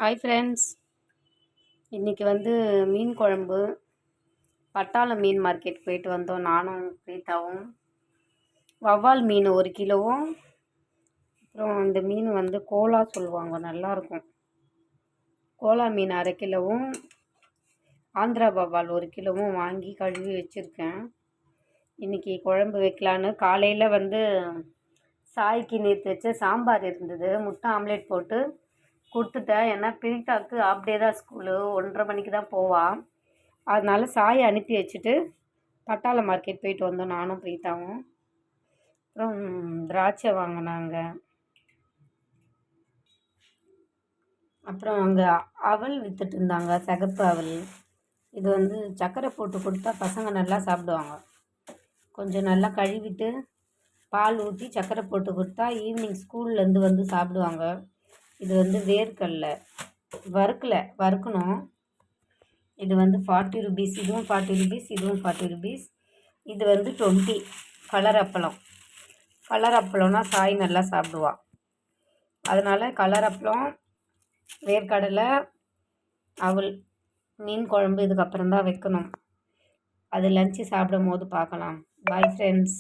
Hi friends, இன்றைக்கி மீன் குழம்பு. பட்டாளம் மீன் மார்க்கெட் போயிட்டு வந்தோம், நானும் பிரீத்தாவும். வவ்வால் மீன் 1 கிலோவும், அப்புறம் இந்த மீன் கோலா சொல்லுவாங்க, நல்லாயிருக்கும். கோலா மீன் 1/2 கிலோவும், ஆந்திரா வவ்வால் 1 கிலோவும் வாங்கி கழுவி வச்சுருக்கேன். இன்றைக்கி குழம்பு வைக்கலான்னு காலையில் சாய்க்கு நேற்று வச்ச சாம்பார் இருந்தது. முட்டை ஆம்லேட் போட்டு கொடுத்துட்டேன். ஏன்னா பிரீத்தாவுக்கு ஆஃப் டே தான் ஸ்கூலு, 1:30 மணிக்கு தான் போவாள். அதனால சாயை அனுப்பி வச்சுட்டு பட்டாளம் மார்க்கெட் போயிட்டு வந்தோம், நானும் பிரீத்தாவும். அப்புறம் திராட்சை வாங்கினாங்க. அப்புறம் அங்கே அவல் விற்றுட்டு இருந்தாங்க, சிகப்பு அவல். இது சர்க்கரை போட்டு கொடுத்தா பசங்க நல்லா சாப்பிடுவாங்க. கொஞ்சம் நல்லா கழுவிட்டு பால் ஊற்றி சர்க்கரை போட்டு கொடுத்தா ஈவினிங் ஸ்கூல்லேருந்து சாப்பிடுவாங்க. இது வேர்க்கடலை வறுக்கணும். இது 40 ருபீஸ், இதுவும் 40 ருபீஸ், இதுவும் 40 ருபீஸ். இது 20. கலர் அப்பளம்னா சாய் நல்லா சாப்பிடுவாள். அதனால் கலர் அப்பளம், வேர்க்கடலை, அவல், மீன் குழம்பு இதுக்கப்புறம் தான் வைக்கணும். அது லஞ்சு சாப்பிடும் போது பார்க்கலாம். Bye friends.